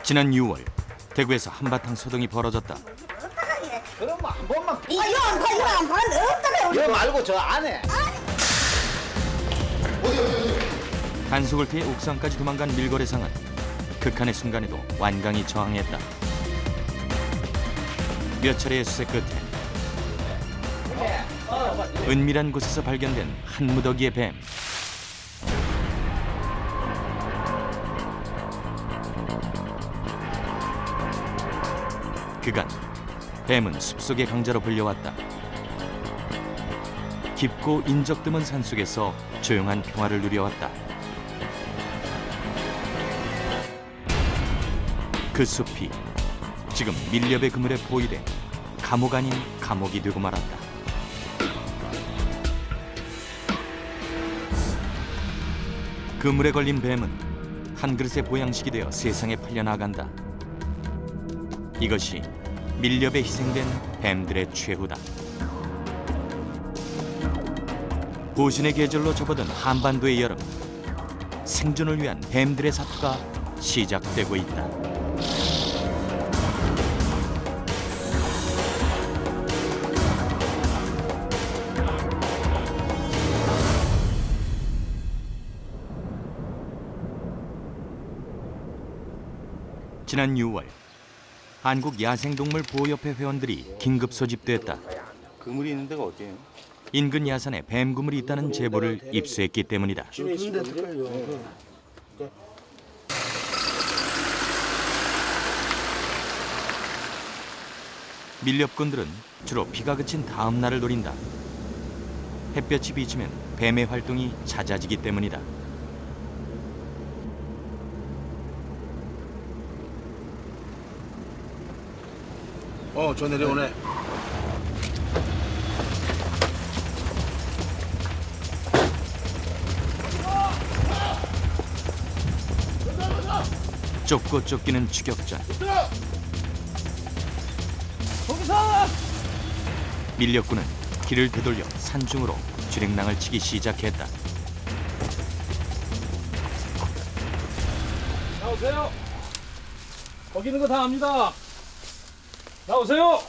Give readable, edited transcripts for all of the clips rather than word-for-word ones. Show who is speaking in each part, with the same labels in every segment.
Speaker 1: 지난 6월 대구에서 한바탕 소동이 벌어졌다.
Speaker 2: 그럼 한 번만
Speaker 3: 이거 안 봐. 없다가
Speaker 2: 이거 말고 저 안에
Speaker 1: 단속을 피해 옥상까지 도망간 밀거래상은 극한의 순간에도 완강히 저항했다. 몇 차례의 수색 끝에 은밀한 곳에서 발견된 한 무더기의 뱀. 그간 뱀은 숲속의 강자로 불려왔다. 깊고 인적 드문 산속에서 조용한 평화를 누려왔다. 그 숲이 지금 밀렵의 그물에 포위돼 감옥 아닌 감옥이 되고 말았다. 그물에 걸린 뱀은 한 그릇의 보양식이 되어 세상에 팔려나간다. 이것이 밀렵에 희생된 뱀들의 최후다. 보신의 계절로 접어든 한반도의 여름, 생존을 위한 뱀들의 사투가 시작되고 있다. 지난 6월 한국야생동물보호협회 회원들이 긴급 소집됐다.
Speaker 4: 그물이 있는 데가 어디예요?
Speaker 1: 인근 야산에 뱀 그물이 있다는 제보를 입수했기 때문이다. 밀렵꾼들은 주로 비가 그친 다음 날을 노린다. 햇볕이 비치면 뱀의 활동이 잦아지기 때문이다.
Speaker 4: 저 내려오네.
Speaker 1: 쫓고 쫓기는 추격전. 밀렵꾼은 길을 되돌려 산중으로 주랭랑을 치기 시작했다.
Speaker 5: 나오세요. 거기 있는 거 다 압니다. 나오세요.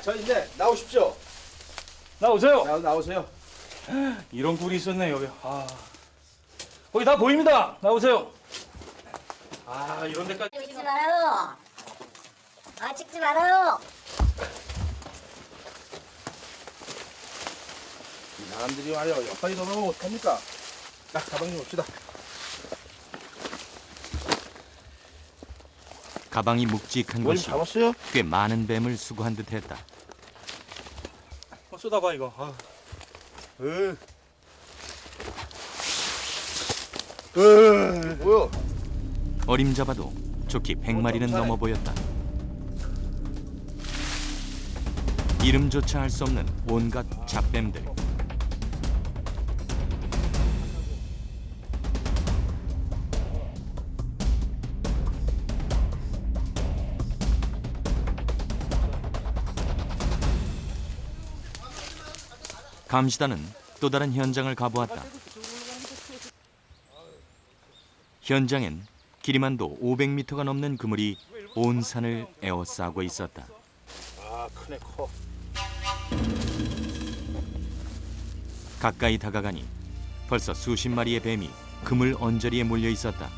Speaker 2: 저 이제 나오십시오.
Speaker 5: 나오세요.
Speaker 2: 나오세요.
Speaker 5: 이런 굴이 있었네 여기. 거기 다 보입니다. 나오세요. 이런 데까지.
Speaker 3: 찍지 말아요. 찍지 말아요.
Speaker 4: 이 사람들이 와요. 옆까지 넘어가면 어떡합니까? 자, 가방 좀 옵시다.
Speaker 1: 가방이 묵직한
Speaker 4: 뭘
Speaker 1: 것이
Speaker 4: 잡았어요?
Speaker 1: 꽤 많은 뱀을 수거한 듯했다.
Speaker 5: 쏟아봐 이거.
Speaker 4: 뭐야?
Speaker 1: 어림잡아도 좋게 100마리는 넘어 보였다. 이름조차 할 수 없는 온갖 잡뱀들. 감시단은 또 다른 현장을 가보았다. 현장엔 길이만도 500m가 넘는 그물이 온 산을 에워싸고 있었다.
Speaker 4: 크네, 커.
Speaker 1: 가까이 다가가니 벌써 수십 마리의 뱀이 그물 언저리에 몰려 있었다.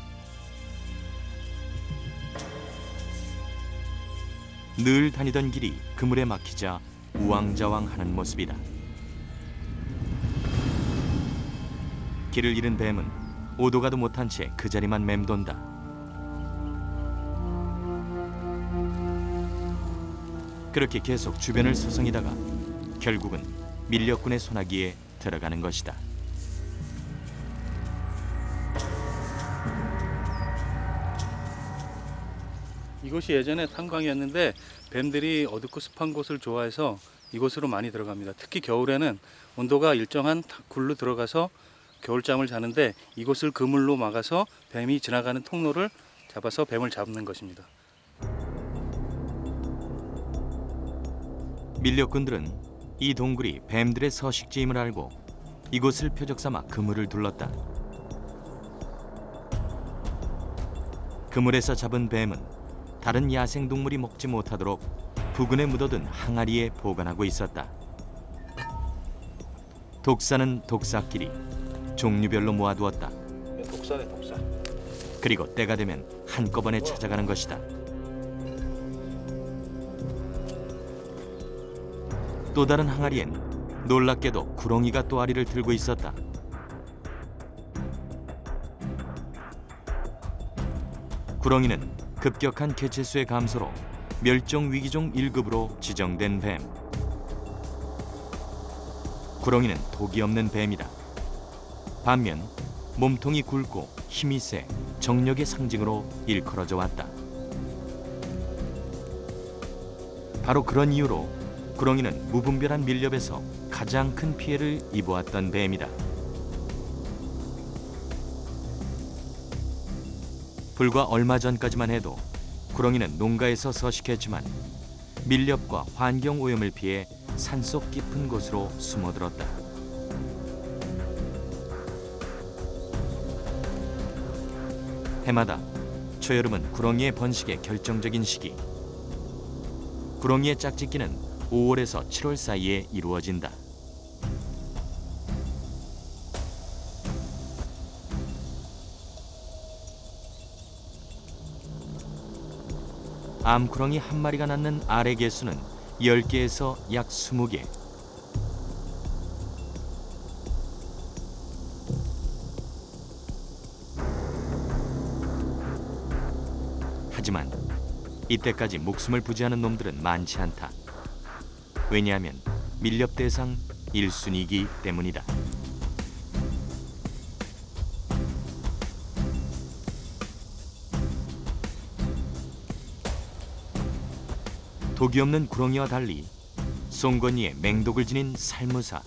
Speaker 1: 늘 다니던 길이 그물에 막히자 우왕좌왕하는 모습이다. 길을 잃은 뱀은 오도 가도 못한 채 그 자리만 맴돈다. 그렇게 계속 주변을 서성이다가 결국은 밀렵꾼의 소나기에 들어가는 것이다.
Speaker 6: 이곳이 예전에 탄광이었는데 뱀들이 어둡고 습한 곳을 좋아해서 이곳으로 많이 들어갑니다. 특히 겨울에는 온도가 일정한 굴로 들어가서 겨울잠을 자는데 이곳을 그물로 막아서 뱀이 지나가는 통로를 잡아서 뱀을 잡는 것입니다.
Speaker 1: 밀렵꾼들은 이 동굴이 뱀들의 서식지임을 알고 이곳을 표적 삼아 그물을 둘렀다. 그물에서 잡은 뱀은 다른 야생 동물이 먹지 못하도록 부근에 묻어둔 항아리에 보관하고 있었다. 독사는 독사끼리 종류별로 모아두었다.
Speaker 4: 독사네, 독사.
Speaker 1: 그리고 때가 되면 한꺼번에 찾아가는 것이다. 또 다른 항아리엔 놀랍게도 구렁이가 또아리를 들고 있었다. 구렁이는 급격한 개체수의 감소로 멸종 위기종 1급으로 지정된 뱀. 구렁이는 독이 없는 뱀이다. 반면 몸통이 굵고 힘이 세 정력의 상징으로 일컬어져 왔다. 바로 그런 이유로 구렁이는 무분별한 밀렵에서 가장 큰 피해를 입어왔던 뱀이다. 불과 얼마 전까지만 해도 구렁이는 농가에서 서식했지만 밀렵과 환경 오염을 피해 산속 깊은 곳으로 숨어들었다. 해마다 초여름은 구렁이의 번식의 결정적인 시기. 구렁이의 짝짓기는 5월에서 7월 사이에 이루어진다. 암구렁이 한 마리가 낳는 알의 개수는 10개에서 약 20개. 하지만 이때까지 목숨을 부지하는 놈들은 많지 않다. 왜냐하면 밀렵 대상 1순위이기 때문이다. 독이 없는 구렁이와 달리 송곳니에 맹독을 지닌 살무사.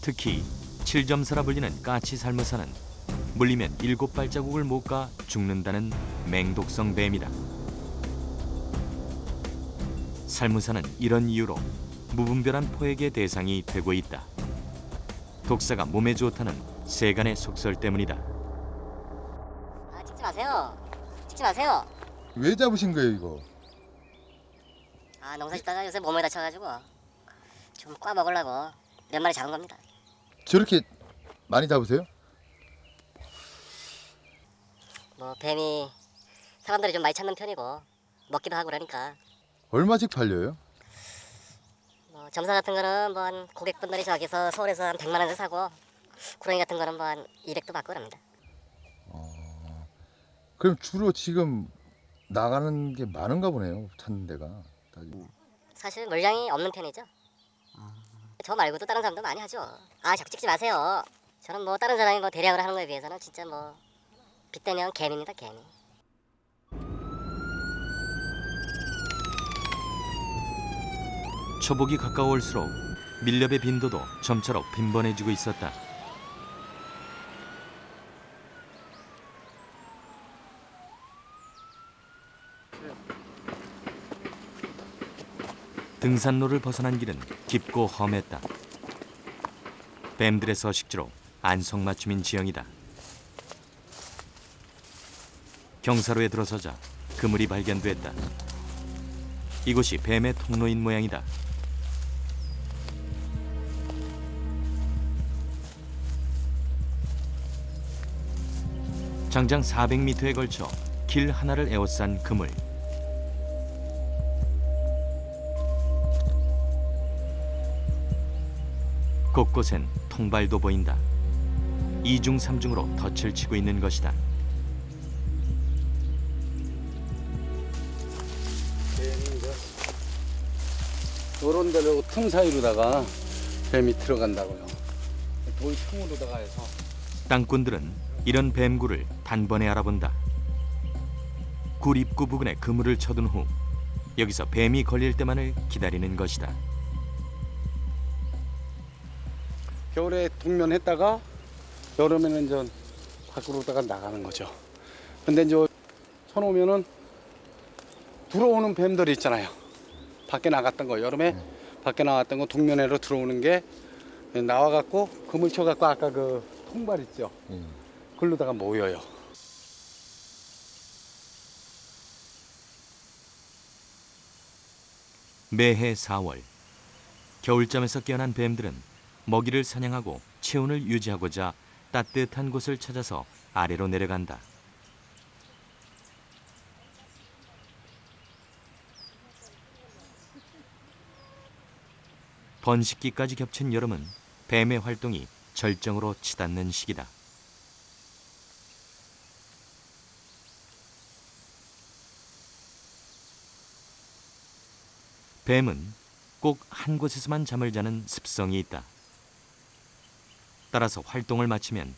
Speaker 1: 특히 7점사라 불리는 까치 살무사는 물리면 7발자국을 못 가 죽는다는 맹독성 뱀이다. 살무사는 이런 이유로 무분별한 포획의 대상이 되고 있다. 독사가 몸에 좋다는 세간의 속설 때문이다.
Speaker 3: 아, 찍지 마세요. 찍지 마세요.
Speaker 7: 왜 잡으신 거예요, 이거?
Speaker 3: 아, 농사 짓다가 요새 몸을 다쳐가지고 좀 꽈 먹으려고 몇 마리 잡은 겁니다.
Speaker 7: 저렇게 많이 잡으세요?
Speaker 3: 뭐 뱀이 사람들이 좀 많이 찾는 편이고 먹기도 하고 그러니까
Speaker 7: 얼마씩 팔려요?
Speaker 3: 뭐 점사 같은 거는 뭐 한 고객분들이 저기서 서울에서 한 100만 원에 사고 구렁이 같은 거는 뭐 한 200도 받고 그럽니다.
Speaker 7: 그럼 주로 지금 나가는 게 많은가 보네요, 찾는 데가.
Speaker 3: 사실 물량이 없는 편이죠. 저 말고도 다른 사람도 많이 하죠. 아, 자꾸 찍지 마세요. 저는 뭐 다른 사람이 뭐 대량으로 하는 거에 비해서는 진짜 뭐 빗대면 개미입니다, 개미.
Speaker 1: 초복이 가까워올수록 밀렵의 빈도도 점차로 빈번해지고 있었다. 등산로를 벗어난 길은 깊고 험했다. 뱀들의 서식지로 안성맞춤인 지형이다. 경사로에 들어서자 그물이 발견됐다. 이곳이 뱀의 통로인 모양이다. 장장 400m에 걸쳐 길 하나를 에워싼 그물. 곳곳엔 통발도 보인다. 2중 3중으로 덫을 치고 있는 것이다.
Speaker 8: 요런 데로 틈 사이로다가 뱀이 들어간다고요. 돌 틈으로다가 해서.
Speaker 1: 땅꾼들은 이런 뱀굴을 단번에 알아본다. 굴 입구 부근에 그물을 쳐둔 후 여기서 뱀이 걸릴 때만을 기다리는 것이다.
Speaker 8: 겨울에 동면했다가 여름에는 이제 밖으로다가 나가는 거죠. 근데 이제 쳐놓으면은 들어오는 뱀들이 있잖아요. 밖에 나갔던 거, 여름에 밖에 나왔던 거 동면회로 들어오는 게 나와갖고 그물 쳐갖고 아까 그 통발 있죠. 글로다가 모여요.
Speaker 1: 매해 4월 겨울잠에서 깨어난 뱀들은 먹이를 사냥하고 체온을 유지하고자 따뜻한 곳을 찾아서 아래로 내려간다. 번식기까지 겹친 여름은 뱀의 활동이 절정으로 치닫는 시기다. 뱀은 꼭 한 곳에서만 잠을 자는 습성이 있다. 따라서 활동을 마치면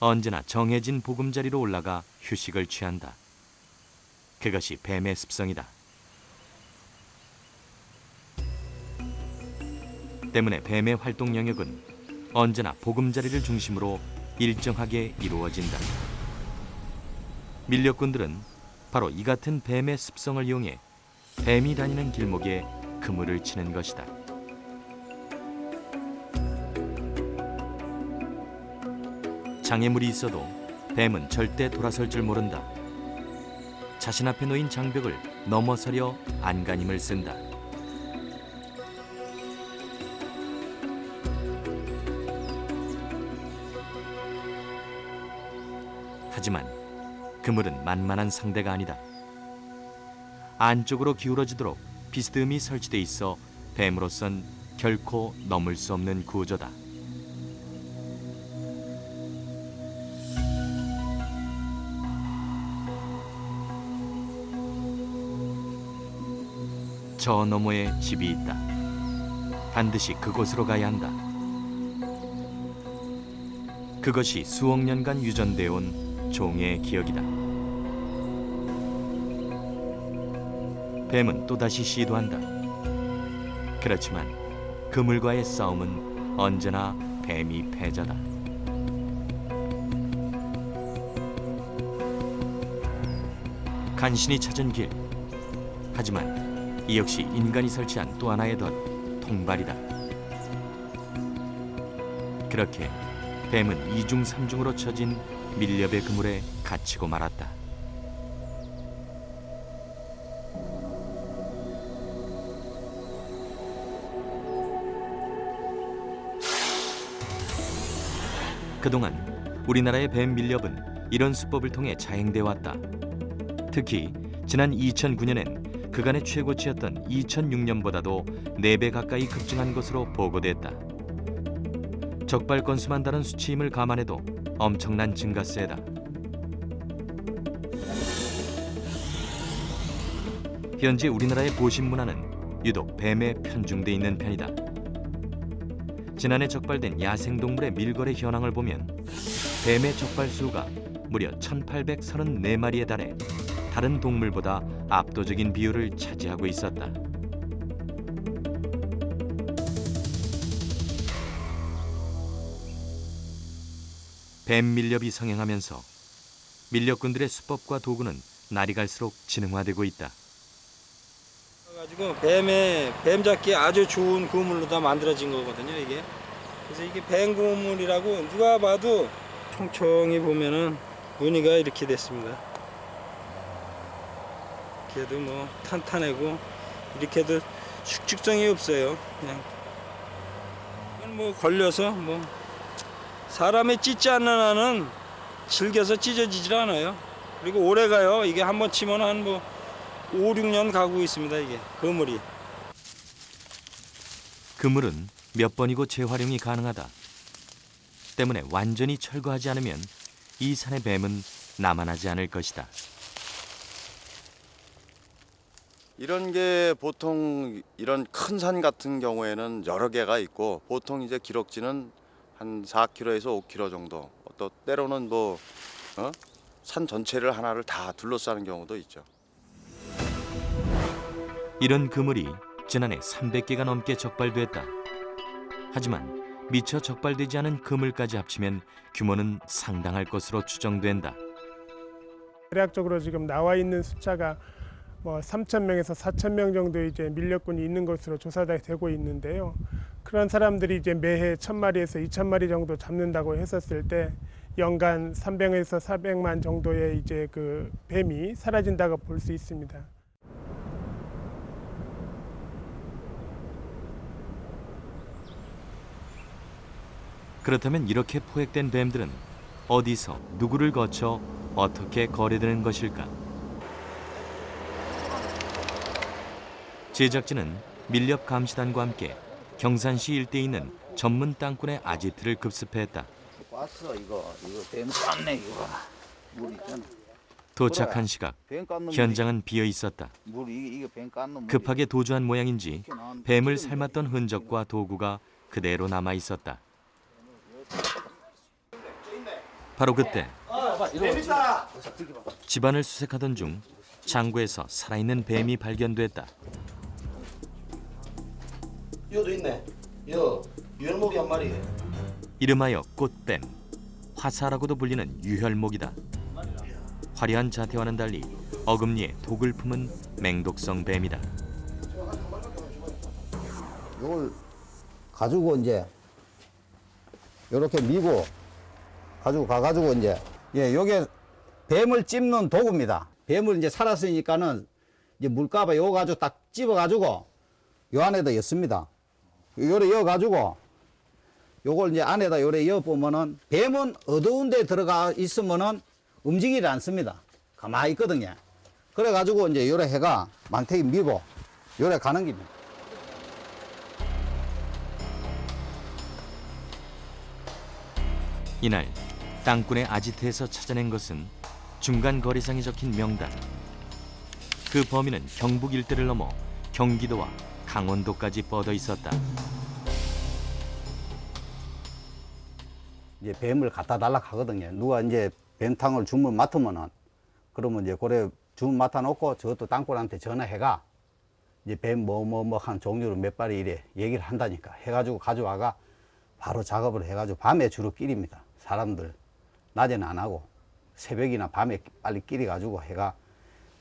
Speaker 1: 언제나 정해진 보금자리로 올라가 휴식을 취한다. 그것이 뱀의 습성이다. 때문에 뱀의 활동 영역은 언제나 보금자리를 중심으로 일정하게 이루어진다. 밀렵꾼들은 바로 이 같은 뱀의 습성을 이용해 뱀이 다니는 길목에 그물을 치는 것이다. 장애물이 있어도 뱀은 절대 돌아설 줄 모른다. 자신 앞에 놓인 장벽을 넘어서려 안간힘을 쓴다. 하지만 그물은 만만한 상대가 아니다. 안쪽으로 기울어지도록 비스듬히 설치돼 있어 뱀으로선 결코 넘을 수 없는 구조다. 저 너머에 집이 있다. 반드시 그곳으로 가야 한다. 그것이 수억 년간 유전되어 온 종의 기억이다. 뱀은 또다시 시도한다. 그렇지만 그물과의 싸움은 언제나 뱀이 패자다. 간신히 찾은 길. 하지만 이 역시 인간이 설치한 또 하나의 덫, 통발이다. 그렇게 뱀은 이중 삼중으로 쳐진 밀렵의 그물에 갇히고 말았다. 그동안 우리나라의 뱀 밀렵은 이런 수법을 통해 자행돼 왔다. 특히 지난 2009년엔 그간의 최고치였던 2006년보다도 4배 가까이 급증한 것으로 보고됐다. 적발 건수만 다른 수치임을 감안해도 엄청난 증가세다. 현재 우리나라의 보신 문화는 유독 뱀에 편중돼 있는 편이다. 지난해 적발된 야생동물의 밀거래 현황을 보면 뱀의 적발 수가 무려 1834마리에 달해 다른 동물보다 압도적인 비율을 차지하고 있었다. 뱀 밀렵이 성행하면서 밀렵꾼들의 수법과 도구는 날이 갈수록 진흥화되고 있다.
Speaker 9: 가지고 뱀 잡기 아주 좋은 그물로 다 만들어진 거거든요, 이게. 그래서 이게 뱀 그물이라고 누가 봐도 총총히 보면은 무늬가 이렇게 됐습니다. 걔도 뭐 탄탄하고 이렇게도 숙직성이 없어요. 그냥 뭐 걸려서 뭐 사람이 찢지 않는 한은 질겨서 찢어지질 않아요. 그리고 오래 가요. 이게 한번 치면 한 뭐 5, 6년 가고 있습니다. 이게 그물이.
Speaker 1: 그물은 몇 번이고 재활용이 가능하다. 때문에 완전히 철거하지 않으면 이 산의 뱀은 남아나지 않을 것이다.
Speaker 10: 이런 게 보통 이런 큰 산 같은 경우에는 여러 개가 있고 보통 이제 기록지는 한 4km에서 5km 정도. 또 때로는 산 전체를 하나를 다 둘러싸는 경우도 있죠.
Speaker 1: 이런 그물이 지난해 300개가 넘게 적발됐다. 하지만 미처 적발되지 않은 그물까지 합치면 규모는 상당할 것으로 추정된다.
Speaker 11: 대략적으로 지금 나와 있는 숫자가 뭐 3,000명에서 4,000명 정도 이제 밀렵꾼이 있는 것으로 조사되고 있는데요. 그런 사람들이 이제 매해 1,000마리에서 2,000마리 정도 잡는다고 했었을 때 연간 300에서 400만 정도의 이제 그 뱀이 사라진다고 볼 수 있습니다.
Speaker 1: 그렇다면 이렇게 포획된 뱀들은 어디서 누구를 거쳐 어떻게 거래되는 것일까? 제작진은 밀렵 감시단과 함께 경산시 일대에 있는 전문 땅굴의 아지트를 급습했다.
Speaker 2: 왔어 이거 뱀 깠네 이거. 물 있잖아.
Speaker 1: 도착한 시각
Speaker 2: 뱀 깠는
Speaker 1: 현장은 비어 있었다.
Speaker 2: 물 이게 뱀 깠는 물.
Speaker 1: 급하게 도주한 모양인지 뱀을 삶았던 흔적과 도구가 그대로 남아 있었다. 바로 그때 집안을 수색하던 중 창고에서 살아있는 뱀이 발견됐다.
Speaker 4: 이거도 있네. 이거 유혈목이 한 마리.
Speaker 1: 이름하여 꽃뱀, 화사라고도 불리는 유혈목이다. 화려한 자태와는 달리 어금니에 독을 품은 맹독성 뱀이다.
Speaker 2: 이걸 가지고 이제 이렇게 미고 가지고 가가지고 이제 요게 뱀을 찝는 도구입니다. 뱀을 이제 살았으니까는 이제 물가봐 요거 가지고 딱 집어가지고 요 안에다 였습니다. 요래 여가지고 요걸 이제 안에다 요래 여보면은 뱀은 어두운 데 들어가 있으면은 움직이지 않습니다. 가만히 있거든요. 그래가지고 이제 요래 해가 망태기 미고 요래 가는 겁니다.
Speaker 1: 이날 땅굴의 아지트에서 찾아낸 것은 중간 거래상에 적힌 명단. 그 범인은 경북 일대를 넘어 경기도와 강원도까지 뻗어 있었다.
Speaker 2: 이제 뱀을 갖다 달라 하거든요. 누가 이제 뱀탕을 주문 맡으면은 그러면 이제 고래 주문 맡아 놓고 저것도 땅굴한테 전화해가 이제 뱀 뭐 한 종류로 몇 마리 이래 얘기를 한다니까 해가지고 가져와가 바로 작업을 해가지고 밤에 주로 끼립니다. 사람들 낮에는 안 하고 새벽이나 밤에 빨리 끼려가지고 해가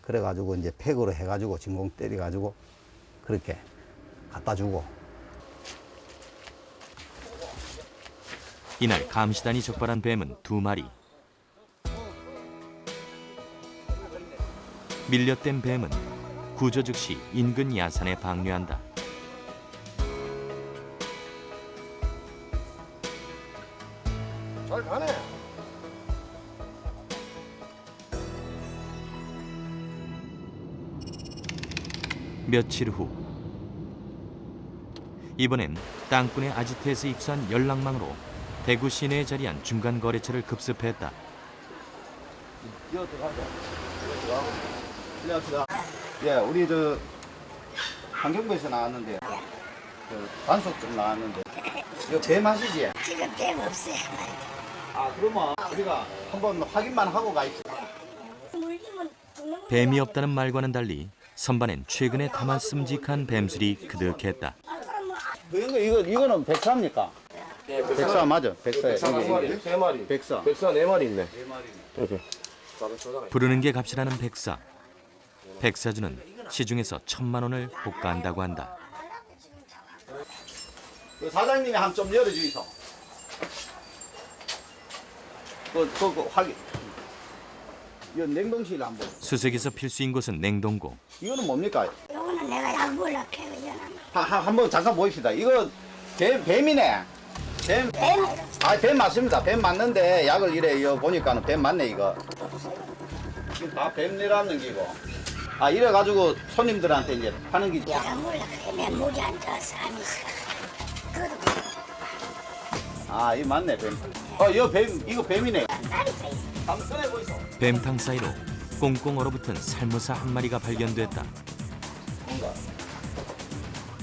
Speaker 2: 그래가지고 이제 팩으로 해가지고 진공 때려가지고 그렇게 갖다 주고.
Speaker 1: 이날 감시단이 적발한 뱀은 2마리. 밀렵된 뱀은 구조 즉시 인근 야산에 방류한다.
Speaker 4: 잘 가네.
Speaker 1: 며칠 후 이번엔 땅굴의 아지트에서 입수한 연락망으로 대구 시내에 자리한 중간 거래처를 급습했다.
Speaker 2: 실례합니다. 예, 우리 저 환경부에서 나왔는데 단속 좀 나왔는데 이거 뱀 하시지?
Speaker 12: 지금 뱀 없어요.
Speaker 2: 아 그러면 우리가 한번 확인만 하고 가입시다.
Speaker 1: 뱀이 없다는 말과는 달리 선반엔 최근에 담았음직한 뱀술이 그득했다.
Speaker 2: 이거는 백사입니까?
Speaker 4: 예,
Speaker 2: 백사 맞아. 백사.
Speaker 4: 백사 한 마리, 세 마리.
Speaker 2: 백사.
Speaker 4: 백사 4마리 있네. 이렇게.
Speaker 1: 부르는 게 값이라는 백사. 백사주는 시중에서 1,000만 원을 호가한다고 한다.
Speaker 2: 그 사장님이 한 좀 열어주이소. 그 확인. 이 냉동실 한번.
Speaker 1: 수색에서 필수인 곳은 냉동고.
Speaker 2: 이거는 뭡니까?
Speaker 12: 이거는 내가 약 몰라 캐거잖아.
Speaker 2: 한번 잠깐 보입시다. 이거 뱀이네. 뱀. 뱀 맞습니다. 뱀 맞는데 약을 이래 보니까는 뱀 맞네 이거. 지금 다 뱀내라는 기고. 이래 가지고 손님들한테 이제 파는 게.
Speaker 12: 내가 몰라 그래. 물이 안 좋아서 안 있어.
Speaker 2: 이거 맞네 뱀. 이거 뱀이네. 한번 꺼내 보이소.
Speaker 1: 뱀탕 사이로 꽁꽁 얼어붙은 살무사 한 마리가 발견됐다.
Speaker 2: 뭔가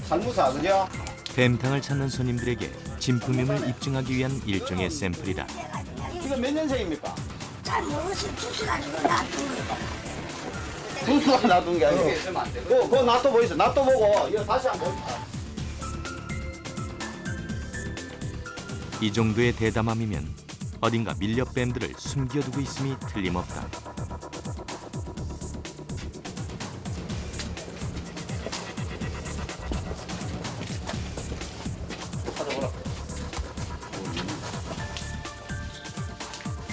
Speaker 2: 살무사 그죠?
Speaker 1: 뱀탕을 찾는 손님들에게 진품임을 입증하기 위한 일종의 샘플이다.
Speaker 2: 이거 몇 년생입니까?
Speaker 12: 잘 모르겠어. 주스 가지고 놔둔 거다.
Speaker 2: 주스가 놔둔 게 아니고. 그거 놔둬 보이소. 놔둬 보고 이거 다시 한번 보이소.
Speaker 1: 이 정도의 대담함이면 어딘가 밀렵뱀들을 숨겨두고 있음이 틀림없다.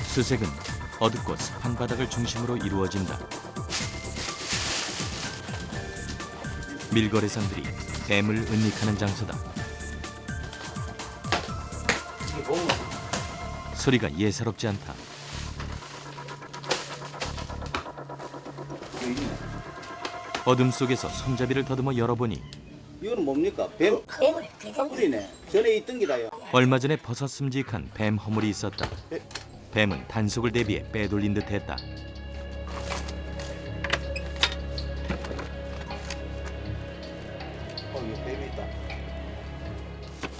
Speaker 1: 수색은 어둡고 습한 바닥을 중심으로 이루어진다. 밀거래상들이 뱀을 은닉하는 장소다. 소리가 예사롭지 않다. 어둠 속에서 손잡이를 더듬어 열어보니
Speaker 2: 이거는 뭡니까? 뱀 허물이네. 전에 있던 기라요.
Speaker 1: 얼마 전에 벗었음직한 뱀 허물이 있었다. 뱀은 단속을 대비해 빼돌린 듯했다.
Speaker 2: 여기 뱀이 있다.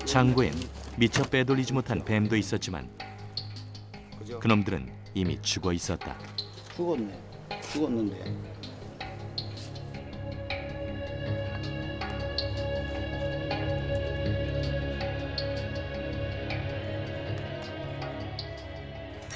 Speaker 1: 창고엔 미처 빼돌리지 못한 뱀도 있었지만
Speaker 2: 그죠?
Speaker 1: 그놈들은 이미 죽어 있었다.
Speaker 2: 죽었네. 죽었는데.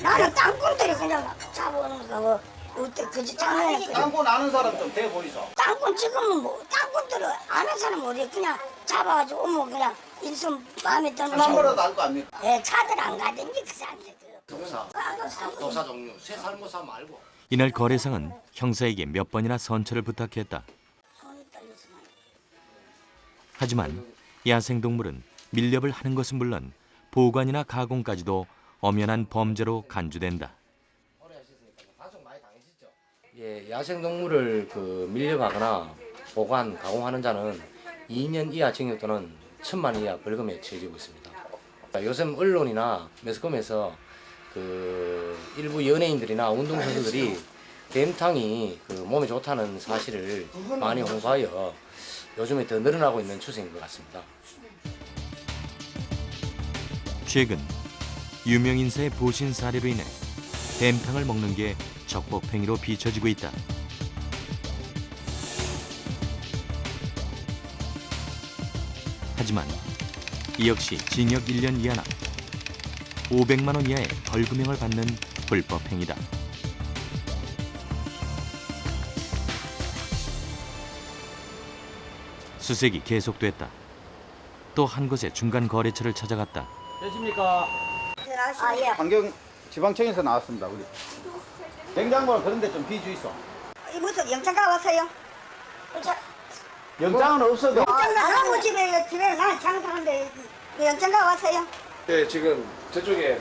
Speaker 12: 나는 땅콩들이 그냥 잡아오는 거고 그때 그 작년에
Speaker 2: 땅콩 아는 사람 좀 대 보이소.
Speaker 12: 땅콩 지금은 뭐 땅콩들을 아는 사람 어디 그냥 잡아가지고 오면 그냥 인수 마음에 드는
Speaker 2: 한번라도 알 거 아닙니까?
Speaker 12: 예, 차들 안 가든지 그 사람들
Speaker 2: 도사 종류 새살모사 말고.
Speaker 1: 이날 거래상은 형사에게 몇 번이나 선처를 부탁했다. 하지만 야생동물은 밀렵을 하는 것은 물론 보관이나 가공까지도 엄연한 범죄로 간주된다.
Speaker 13: 예, 야생동물을 밀려가거나 보관, 가공하는 자는 2년 이하 징역 또는 1,000만 원 이하 벌금에 처해지고 있습니다. 요즘 언론이나 매스컴에서 일부 연예인들이나 운동선수들이 뱀탕이 몸에 좋다는 사실을 많이 홍보하여 요즘에 더 늘어나고 있는 추세인 것 같습니다.
Speaker 1: 최근 유명 인사의 보신 사례로 인해 뱀탕을 먹는 게 적법행위로 비춰지고 있다. 하지만 이 역시 징역 1년 이하나 500만 원 이하의 벌금형을 받는 불법행위다. 수색이 계속됐다. 또 한 곳의 중간 거래처를 찾아갔다.
Speaker 2: 되십니까?
Speaker 12: 아, 예.
Speaker 2: 환경 지방청에서 나왔습니다. 우리 냉장고는 그런데 좀 비주있어.
Speaker 12: 이 무슨 영장가 왔어요?
Speaker 2: 영장은 없어도.
Speaker 12: 아무 집에 나는 장사하는데 영장가 왔어요?
Speaker 4: 네, 지금 저쪽에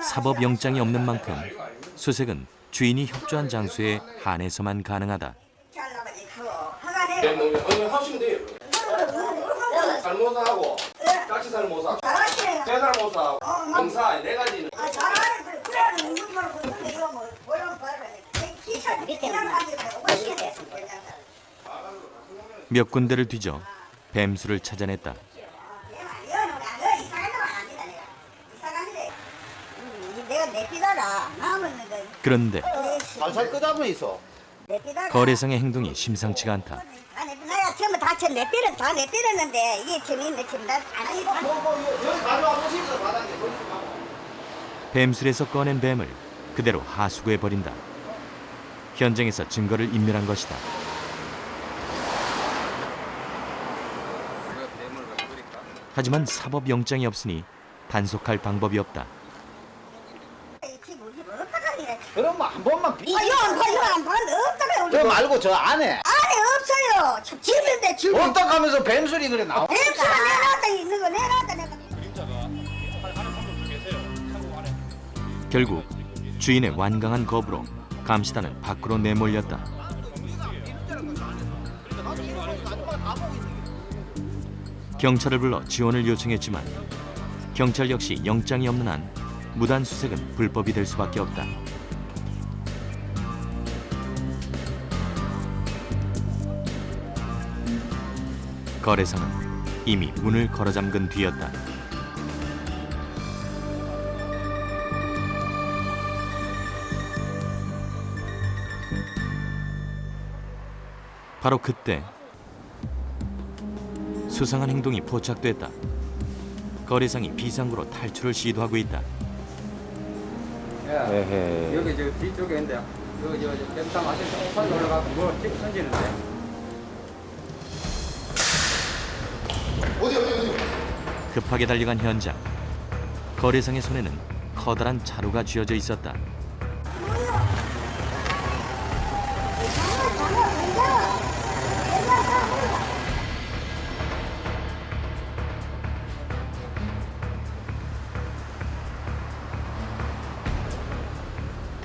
Speaker 1: 사법영장이 없는 만큼 수색은 주인이 협조한 장소에 한해서만 가능하다.
Speaker 4: 하시면 돼요. 살모사하고 까치살모사, 새살모사하고 검사 네 가지는.
Speaker 12: 잘하네. 그래야 눈물을 보는데 이거 뭐 뭐라고 봐라. 기사 밑에는
Speaker 1: 몇 군데를 뒤져 뱀수를 찾아냈다.
Speaker 12: 내가 내피다라 남은 거.
Speaker 1: 그런데
Speaker 2: 살살 끄잡아 있어.
Speaker 1: 거래상의 행동이 심상치가 않다.
Speaker 12: 나야 처음에 다 내피를 다 내피렸는데 이게 재미있네 지금 나 아니
Speaker 2: 여기 가져와 보시면서 바닥에.
Speaker 1: 뱀술에서 꺼낸 뱀을 그대로 하수구에 버린다. 현장에서 증거를 인멸한 것이다. 하지만 사법영장이 없으니 단속할 방법이 없다.
Speaker 2: 그럼 한 번만 비.
Speaker 12: 이거 안 봤는데 없다가
Speaker 2: 저 말고 저 안에.
Speaker 12: 안에 없어요. 집인데 집.
Speaker 2: 없다 하면서 뱀술이 그래 나와.
Speaker 12: 뱀수가 내놨다 있는 거 내놨다 내가.
Speaker 1: 결국 주인의 완강한 거부로 감시단은 밖으로 내몰렸다. 경찰을 불러 지원을 요청했지만 경찰 역시 영장이 없는 한 무단 수색은 불법이 될 수밖에 없다. 거래상은 이미 문을 걸어잠근 뒤였다. 바로 그때 수상한 행동이 포착됐다. 거래상이 비상구로 탈출을 시도하고 있다.
Speaker 14: 여기 저 뒤쪽에 있는데 저 뱀탕 아직 조금 올라가고 뭐 집 던지는데.
Speaker 1: 급하게 달려간 현장. 거래상의 손에는 커다란 자루가 쥐어져 있었다.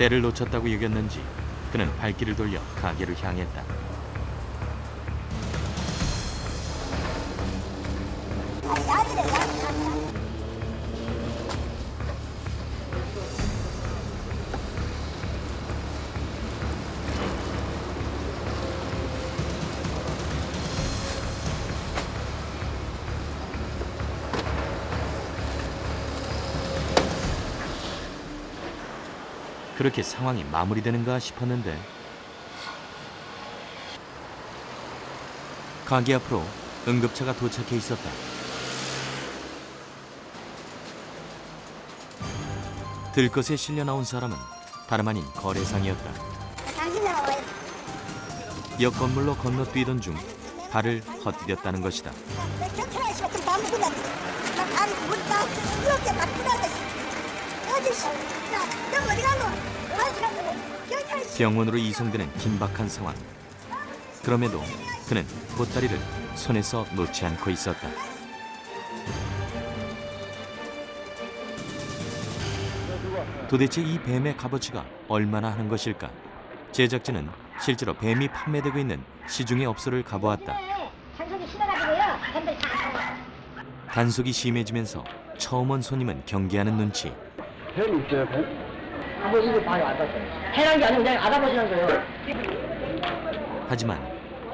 Speaker 1: 때를 놓쳤다고 여겼는지 그는 발길을 돌려 가게로 향했다. 그렇게 상황이 마무리되는가 싶었는데 가게 앞으로 응급차가 도착해 있었다. 들것에 실려 나온 사람은 다름 아닌 거래상이었다. 옆 건물로 건너뛰던 중 발을 헛디뎠다는 것이다. 병원으로 이송되는 긴박한 상황. 그럼에도 그는 보따리를 손에서 놓지 않고 있었다. 도대체 이 뱀의 값어치가 얼마나 하는 것일까? 제작진은 실제로 뱀이 판매되고 있는 시중의 업소를 가보았다. 단속이 심해지면서 처음 온 손님은 경계하는 눈치.
Speaker 14: 뱀 있어요, 뱀? 한번 이거 봐요, 알았어요. 해란 게 아니고 그냥 알아보시는 거예요.
Speaker 1: 하지만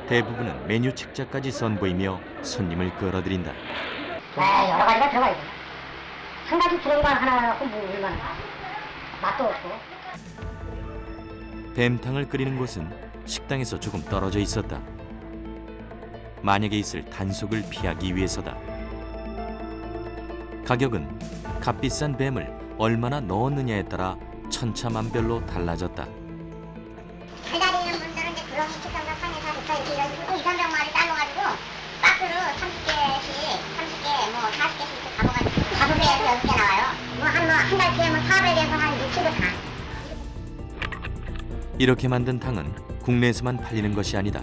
Speaker 1: 대부분은 메뉴 책자까지 선보이며 손님을 끌어들인다.
Speaker 12: 여러 가지가 들어가 있어. 한 가지 들어간 거 하나 얼마나 맛도 없고.
Speaker 1: 뱀탕을 끓이는 곳은 식당에서 조금 떨어져 있었다. 만약에 있을 단속을 피하기 위해서다. 가격은 값비싼 뱀을 얼마나 넣었느냐에 따라 천차만별로 달라졌다.
Speaker 12: 기다리는 분들은 이제 그런 식당과 상해사 부터 이렇게 200~300마리 따놓가지고 박스로 30개씩, 30개, 뭐 40개씩 이렇게 담아가지고 5개에서 6개 나와요. 한 달치에 400에서 한 60을 다.
Speaker 1: 이렇게 만든 탕은 국내에서만 팔리는 것이 아니다.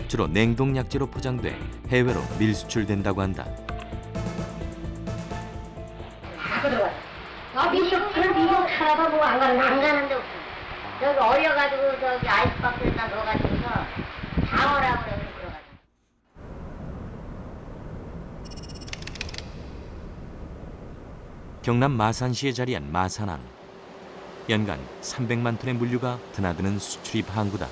Speaker 1: 주로 냉동 약재로 포장돼 해외로 밀수출된다고 한다.
Speaker 12: 미국 하나도 뭐 안 가는데 없어. 여기 얼려가지고 저기 아이스박스에다 넣어가지고서 장어라고 그래.
Speaker 1: 경남 마산시에 자리한 마산항. 연간 300만 톤의 물류가 드나드는 수출입 항구다.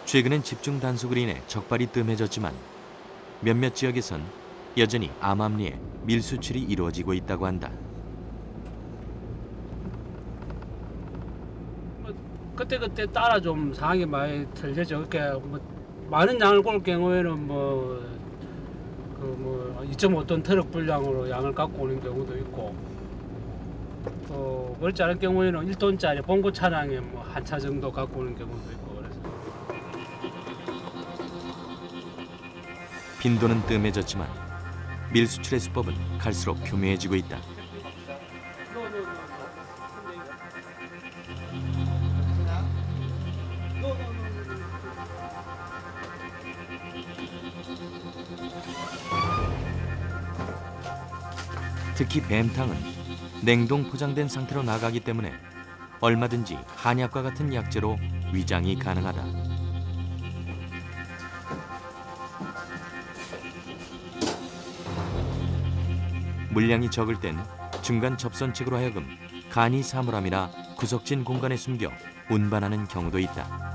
Speaker 1: 최근엔 집중 단속으로 인해 적발이 뜸해졌지만 몇몇 지역에선 여전히 암암리에 밀수출이 이루어지고 있다고 한다.
Speaker 15: 그때그때 따라 좀 상황이 많이 틀려져. 그러니까 뭐 많은 양을 꼴 경우에는 뭐 2.5톤 트럭 분량으로 양을 갖고 오는 경우도 있고, 또 그렇지 않은 경우에는 1톤짜리 봉고 차량에 뭐 한 차 정도 갖고 오는 경우도 있고 그래서.
Speaker 1: 빈도는 뜸해졌지만 밀수출의 수법은 갈수록 교묘해지고 있다. 특히 뱀탕은 냉동 포장된 상태로 나가기 때문에 얼마든지 한약과 같은 약재로 위장이 가능하다. 물량이 적을 땐 중간 접선책으로 하여금 간이 사물함이나 구석진 공간에 숨겨 운반하는 경우도 있다.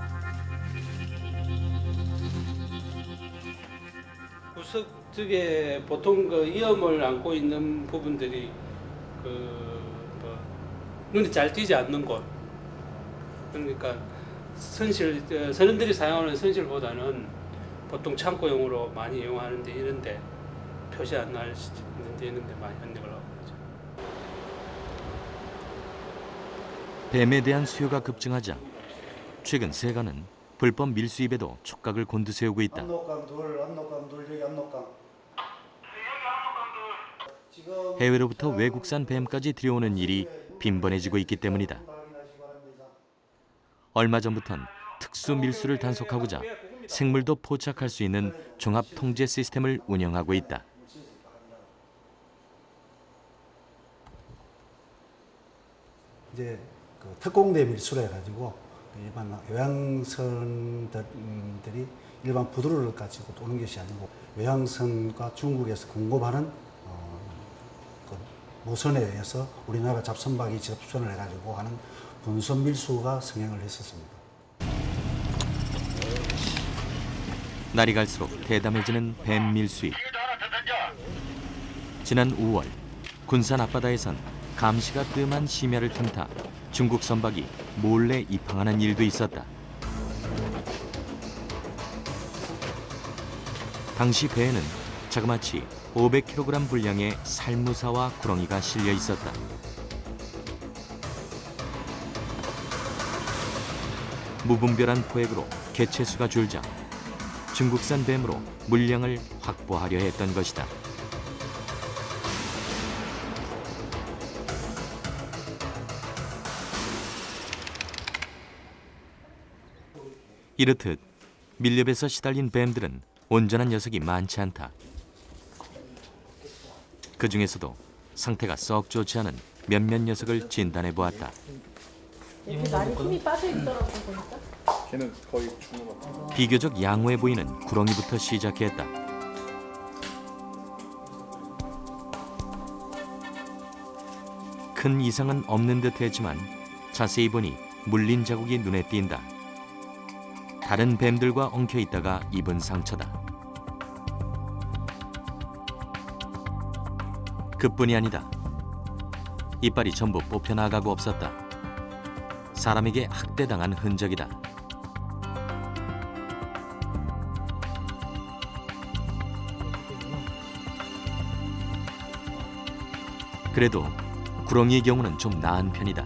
Speaker 15: 구석 쪽에 보통 그 위험을 안고 있는 부분들이 눈이 잘 띄지 않는 곳. 그러니까 선원들이 사용하는 선실보다는 보통 창고용으로 많이 이용하는데 이런데 표시 안 날 수도 있는데 많이 흔들어 하고 있죠.
Speaker 1: 뱀에 대한 수요가 급증하자 최근 세관은 불법 밀수입에도 촉각을 곤두세우고 있다.
Speaker 16: 압록강 둘, 여기 압록강.
Speaker 1: 해외로부터 외국산 뱀까지 들여오는 일이 빈번해지고 있기 때문이다. 얼마 전부턴 특수 밀수를 단속하고자 생물도 포착할 수 있는 종합 통제 시스템을 운영하고 있다.
Speaker 16: 이제 그 특공대 밀수로 해가지고 일반 외항선들이 일반 부두를 가지고 도는 것이 아니고 외항선과 중국에서 공급하는 그 모선에 의해서 우리나라 잡선박이 접선을 해가지고 하는 분선 밀수가 성행을 했었습니다.
Speaker 1: 날이 갈수록 대담해지는 뱀 밀수입. 지난 5월 군산 앞바다에선 감시가 뜸한 심야를 틈타 중국 선박이 몰래 입항하는 일도 있었다. 당시 배에는 자그마치 500kg 분량의 살무사와 구렁이가 실려 있었다. 무분별한 포획으로 개체수가 줄자 중국산 뱀으로 물량을 확보하려 했던 것이다. 이렇듯 밀렵에서 시달린 뱀들은 온전한 녀석이 많지 않다. 그 중에서도 상태가 썩 좋지 않은 몇몇 녀석을 진단해 보았다.
Speaker 17: 여기 많이 힘이 빠져 있더라고 보니까.
Speaker 4: 걔는 거의 죽는 것 같아.
Speaker 1: 비교적 양호해 보이는 구렁이부터 시작했다. 큰 이상은 없는 듯 했지만 자세히 보니 물린 자국이 눈에 띈다. 다른 뱀들과 엉켜 있다가 입은 상처다. 그뿐이 아니다. 이빨이 전부 뽑혀나가고 없었다. 사람에게 학대당한 흔적이다. 그래도 구렁이의 경우는 좀 나은 편이다.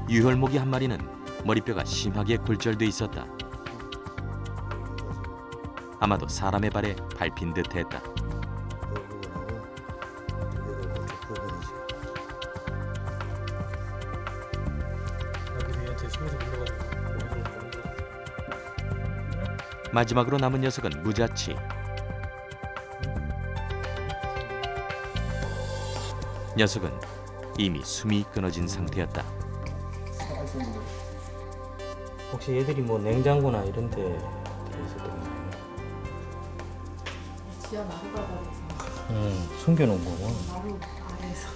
Speaker 1: 유혈모기 한 마리는 머리뼈가 심하게 골절돼 있었다. 아마도 사람의 발에 밟힌 듯했다. 마지막으로 남은 녀석은 무자치. 녀석은 이미 숨이 끊어진 상태였다.
Speaker 13: 혹시 얘들이 뭐 냉장고나 이런 데 있었던 건가요?
Speaker 17: 지하 마루바닥에서
Speaker 13: 숨겨놓은 거고.
Speaker 17: 마루 아래에서.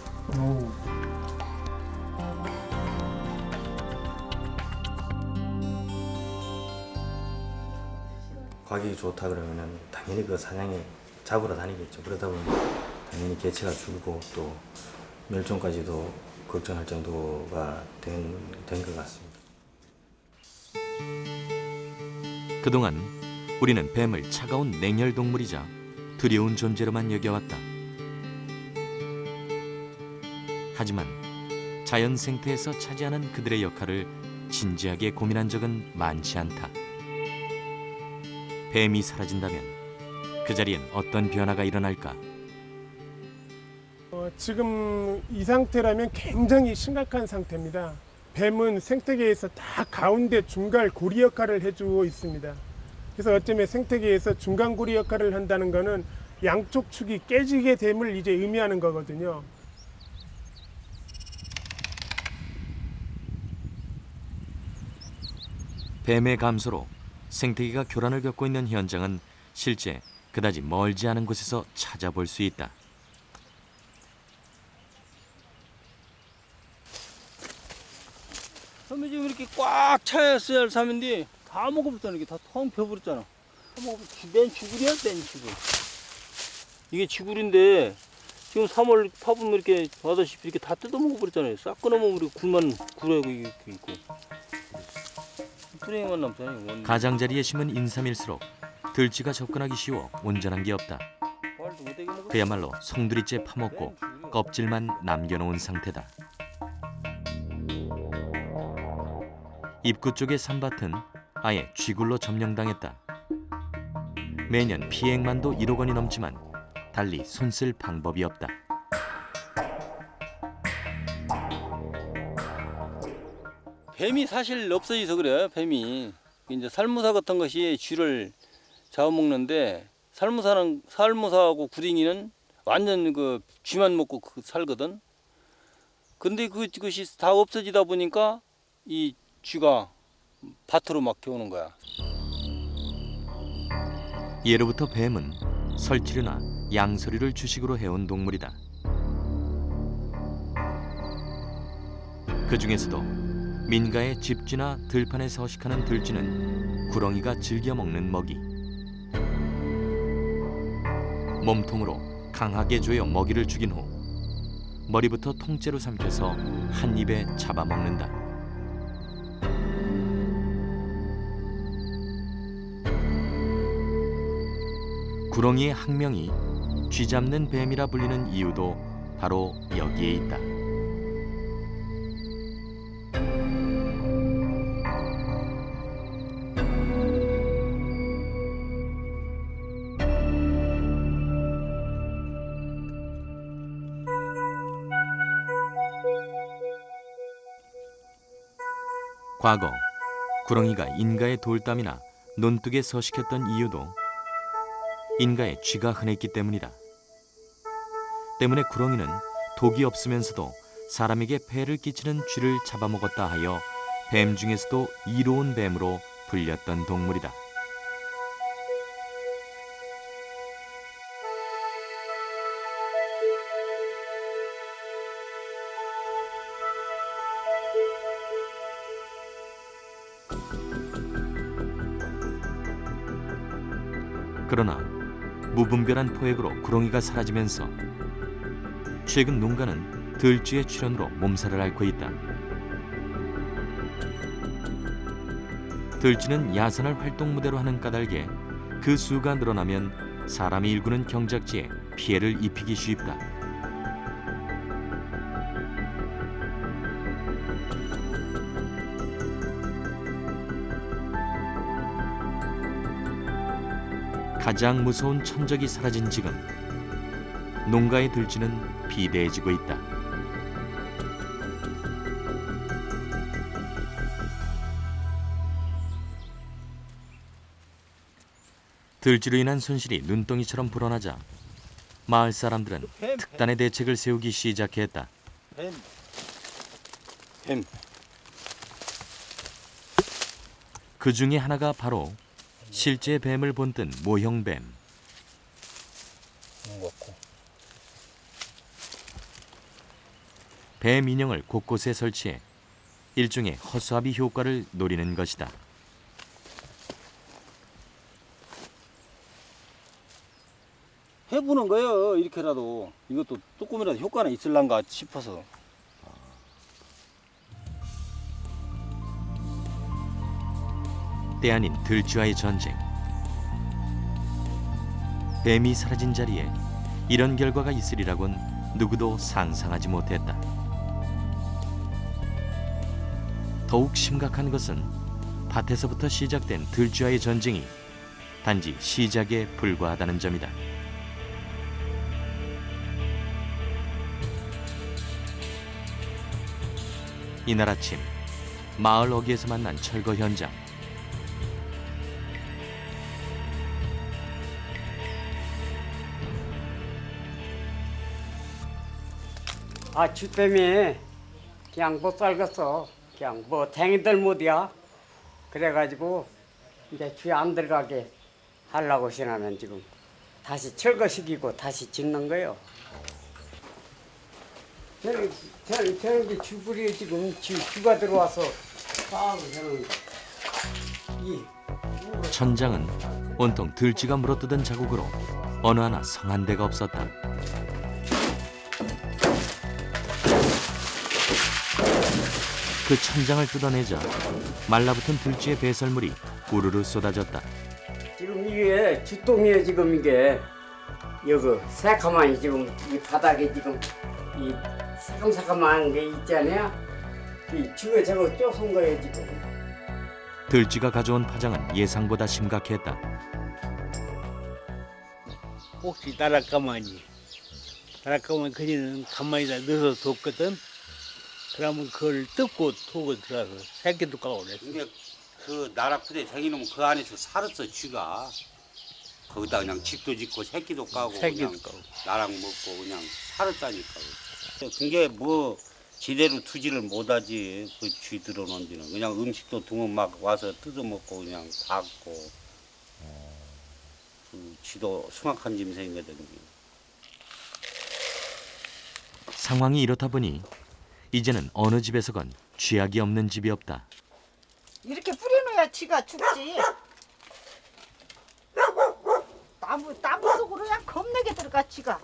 Speaker 13: 과격이 좋다 그러면은 당연히 그 사냥에 잡으러 다니겠죠. 그러다 보면 당연히 개체가 줄고 또 멸종까지도 걱정할 정도가 된 것 같습니다.
Speaker 1: 그동안 우리는 뱀을 차가운 냉혈 동물이자 두려운 존재로만 여겨왔다. 하지만 자연 생태에서 차지하는 그들의 역할을 진지하게 고민한 적은 많지 않다. 뱀이 사라진다면 그 자리엔 어떤 변화가 일어날까?
Speaker 11: 지금 이 상태라면 굉장히 심각한 상태입니다. 뱀은 생태계에서 다 가운데 중간 고리 역할을 해주고 있습니다. 그래서 어쩌면 생태계에서 중간 고리 역할을 한다는 것은 양쪽 축이 깨지게 됨을 이제 의미하는 거거든요.
Speaker 1: 뱀의 감소로 생태계가 교란을 겪고 있는 현장은 실제 그다지 멀지 않은 곳에서 찾아볼 수 있다.
Speaker 9: 섬이 지금 이렇게 꽉 차였어야 할 섬인데 다 먹어버렸잖아. 이게 다 텅 펴버렸잖아. 맨 지구리야, 맨 지구. 이게 지구리인데 지금 3월 파보면 이렇게 봐다시피 이렇게 다 뜯어 먹어버렸잖아요. 싹 끊어먹으면 우리 굴만 굴하고 이렇게 있고. 뿌리만 남잖아요.
Speaker 1: 가장자리에 심은 인삼일수록 들쥐가 접근하기 쉬워 온전한 게 없다. 그야말로 송두리째 파먹고 껍질만 남겨놓은 상태다. 입구 쪽의 산밭은 아예 쥐굴로 점령당했다. 매년 피해액만도 1억 원이 넘지만 달리 손쓸 방법이 없다.
Speaker 9: 뱀이 사실 없어져서 그래요. 뱀이 이제 살무사 같은 것이 쥐를 잡아먹는데 살무사하고 구덩이는 완전 그 쥐만 먹고 살거든.
Speaker 18: 근데 그것이 다 없어지다 보니까 이 쥐가 밭으로 막 기어오는 거야.
Speaker 1: 예로부터 뱀은 설치류나 양서류를 주식으로 해온 동물이다. 그 중에서도 민가의 집쥐나 들판에 서식하는 들쥐는 구렁이가 즐겨 먹는 먹이. 몸통으로 강하게 조여 먹이를 죽인 후 머리부터 통째로 삼켜서 한 입에 잡아먹는다. 구렁이의 학명이 쥐 잡는 뱀이라 불리는 이유도 바로 여기에 있다. 과거 구렁이가 인가의 돌담이나 논둑에 서식했던 이유도 인가에 쥐가 흔했기 때문이다. 때문에 구렁이는 독이 없으면서도 사람에게 폐를 끼치는 쥐를 잡아먹었다 하여 뱀 중에서도 이로운 뱀으로 불렸던 동물이다. 그러나 무분별한 포획으로 구렁이가 사라지면서 최근 농가는 들쥐의 출현으로 몸살을 앓고 있다. 들쥐는 야산을 활동 무대로 하는 까닭에 그 수가 늘어나면 사람이 일구는 경작지에 피해를 입히기 쉽다. 가장 무서운 천적이 사라진 지금 농가의 들쥐는 비대해지고 있다. 들쥐로 인한 손실이 눈덩이처럼 불어나자 마을 사람들은 특단의 대책을 세우기 시작했다.
Speaker 18: 뱀.
Speaker 1: 그 중에 하나가 바로 실제 뱀을 본뜬 모형뱀. 뱀 인형을 곳곳에 설치해 일종의 허수아비 효과를 노리는 것이다.
Speaker 18: 해보는 거예요. 이렇게라도 이것도 조금이라도 효과는 있을란가 싶어서.
Speaker 1: 때 아닌 들쥐와의 전쟁. 뱀이 사라진 자리에 이런 결과가 있으리라곤 누구도 상상하지 못했다. 더욱 심각한 것은 밭에서부터 시작된 들쥐와의 전쟁이 단지 시작에 불과하다는 점이다. 이날 아침 마을 어귀에서 만난 철거 현장.
Speaker 19: 쥐뱀이 그냥 못 살겠어. 그냥 뭐 댕이들 못이야. 그래가지고 이제 쥐 안 들어가게 하려고 신하면 지금 다시 철거시키고 다시 짓는 거예요. 저는 게 쥐불이 지금 쥐가 들어와서 싸우고 저는
Speaker 1: 천장은 온통 들쥐가 물어뜯은 자국으로 어느 하나 성한 데가 없었다. 그 천장을 뜯어내자 말라붙은 들쥐의 배설물이 우르르 쏟아졌다.
Speaker 19: 지금 이게 쥐똥이에요. 지금 이게 여기 새카만이 지금 이 바닥에 지금 이 새kam새kam한 게 있잖아요. 이 쥐가 저거 쪄선 거예요 지금.
Speaker 1: 들쥐가 가져온 파장은 예상보다 심각했다.
Speaker 20: 혹시 다락가마니 그지는 가만히다 넣어서 뒀거든. 그러면 그걸 뜯고 속을 들어가서 새끼도 까고 그랬어.
Speaker 21: 근데 그 나락부대 생기놓으면 그 안에서 살았어 쥐가. 거기다 그냥 집도 짓고 새끼도 까고 그냥 나락 먹고 그냥 살았다니까. 그게 뭐 제대로 투지를 못하지. 그 쥐 들어오는 지는 그냥 음식도 두면 막 와서 뜯어먹고 그냥 밟고. 그 쥐도 숭악한 짐승이거든요.
Speaker 1: 상황이 이렇다 보니 이제는 어느 집에서건 쥐약이 없는 집이 없다.
Speaker 5: 이렇게 뿌려놓아야 쥐가 죽지. 나무 속으로 그냥 겁나게 들어가 쥐가.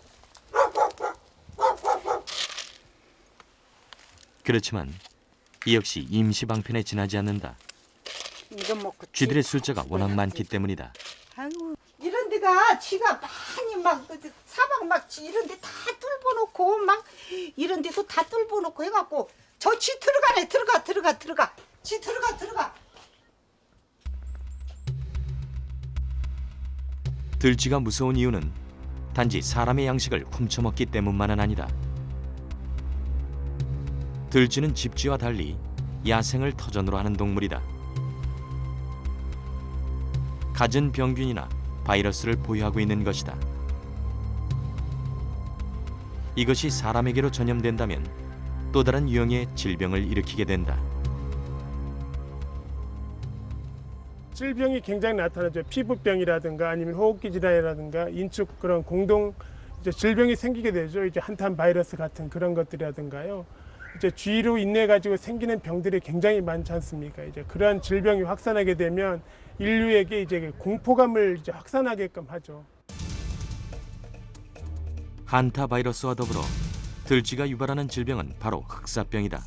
Speaker 1: 그렇지만 이 역시 임시방편에 지나지 않는다.
Speaker 5: 이거 먹고
Speaker 1: 쥐들의 숫자가 워낙 많기 때문이다.
Speaker 5: 아이고, 이런 데가 쥐가 많이 막 사방 막 이런 데 다 뚫어놓고 막 이런 데도 다 뚫어놓고 해갖고 저 쥐 들어가네. 들어가. 쥐 들어가.
Speaker 1: 들쥐가 무서운 이유는 단지 사람의 양식을 훔쳐먹기 때문만은 아니다. 들쥐는 집쥐와 달리 야생을 터전으로 하는 동물이다. 갖은 병균이나 바이러스를 보유하고 있는 것이다. 이것이 사람에게로 전염된다면 또 다른 유형의 질병을 일으키게 된다.
Speaker 11: 질병이 굉장히 나타나죠. 피부병이라든가 아니면 호흡기 질환이라든가 인축 그런 공동 이제 질병이 생기게 되죠. 이제 한탄 바이러스 같은 그런 것들이라든가요. 이제 쥐로 인해 가지고 생기는 병들이 굉장히 많지 않습니까? 이제 그러한 질병이 확산하게 되면 인류에게 이제 공포감을 이제 확산하게끔 하죠.
Speaker 1: 한타 바이러스와 더불어 들쥐가 유발하는 질병은 바로 흑사병이다.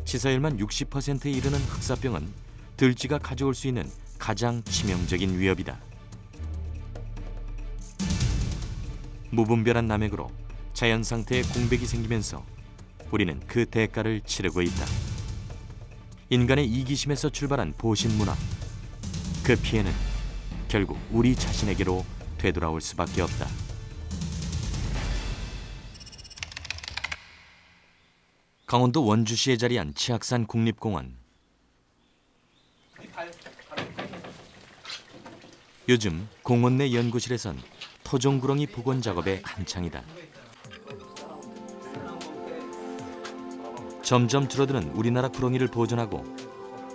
Speaker 1: 치사율만 60%에 이르는 흑사병은 들쥐가 가져올 수 있는 가장 치명적인 위협이다. 무분별한 남획으로 자연 상태에 공백이 생기면서 우리는 그 대가를 치르고 있다. 인간의 이기심에서 출발한 보신 문화. 그 피해는 결국 우리 자신에게로 되돌아올 수밖에 없다. 강원도 원주시에 자리한 치악산 국립공원. 요즘 공원 내 연구실에선 토종구렁이 복원 작업에 한창이다. 점점 줄어드는 우리나라 구렁이를 보존하고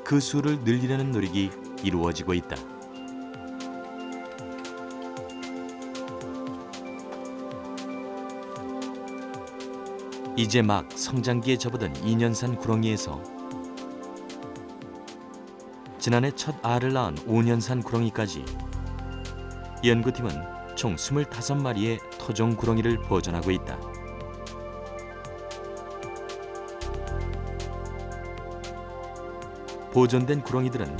Speaker 1: 그 수를 늘리려는 노력이 이루어지고 있다. 이제 막 성장기에 접어든 2년산 구렁이에서 지난해 첫 알을 낳은 5년산 구렁이까지 연구팀은 총 25마리의 토종 구렁이를 보존하고 있다. 보존된 구렁이들은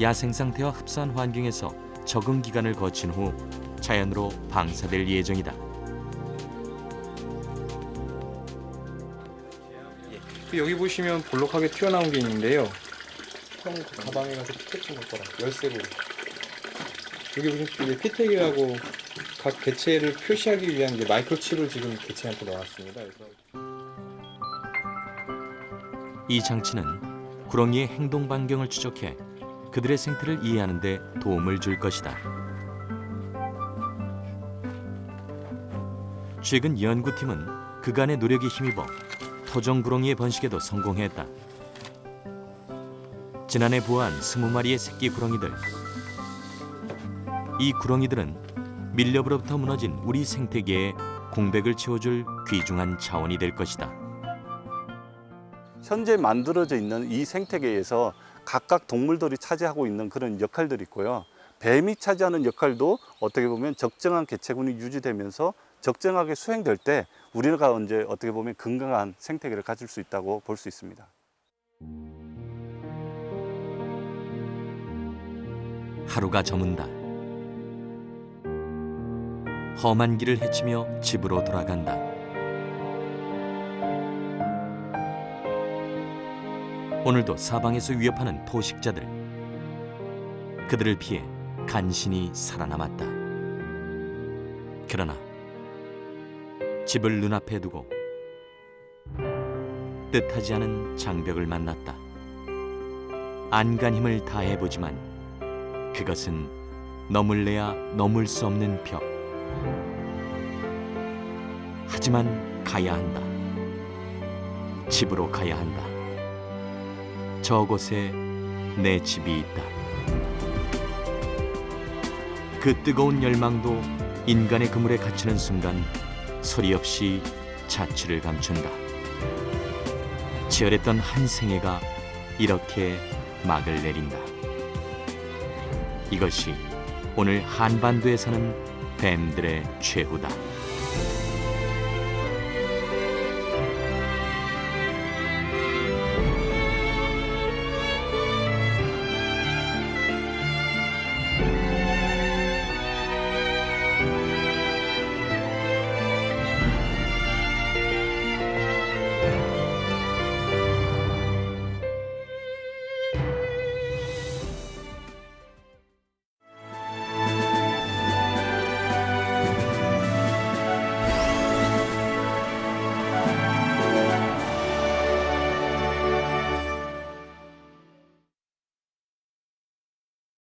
Speaker 1: 야생 상태와 흡사한 환경에서 적응 기간을 거친 후 자연으로 방사될 예정이다.
Speaker 22: 여기 보시면 볼록하게 튀어나온 게 있는데요. 형 가방에 가서 피켓 좀 갖고 와. 열쇠로. 여기 보시면 피텍이라고 각 개체를 표시하기 위한 이제 마이크로칩을 지금 개체한테 넣어놨습니다.
Speaker 1: 이 장치는 구렁이의 행동 반경을 추적해 그들의 생태를 이해하는 데 도움을 줄 것이다. 최근 연구팀은 그간의 노력에 힘입어 토종 구렁이의 번식에도 성공했다. 지난해 보아한 20마리의 새끼 구렁이들. 이 구렁이들은 밀렵으로부터 무너진 우리 생태계에 공백을 채워줄 귀중한 자원이 될 것이다.
Speaker 23: 현재 만들어져 있는 이 생태계에서 각각 동물들이 차지하고 있는 그런 역할들이 있고요. 뱀이 차지하는 역할도 어떻게 보면 적정한 개체군이 유지되면서 적정하게 수행될 때 우리가 이제 어떻게 보면 건강한 생태계를 가질 수 있다고 볼 수 있습니다.
Speaker 1: 하루가 저문다. 험한 길을 헤치며 집으로 돌아간다. 오늘도 사방에서 위협하는 포식자들. 그들을 피해 간신히 살아남았다. 그러나 집을 눈앞에 두고 뜻하지 않은 장벽을 만났다. 안간 힘을 다해보지만 그것은 넘을래야 넘을 수 없는 벽. 하지만 가야 한다. 집으로 가야 한다. 저곳에 내 집이 있다. 그 뜨거운 열망도 인간의 그물에 갇히는 순간 소리 없이 자취를 감춘다. 치열했던 한 생애가 이렇게 막을 내린다. 이것이 오늘 한반도에 사는 뱀들의 최후다.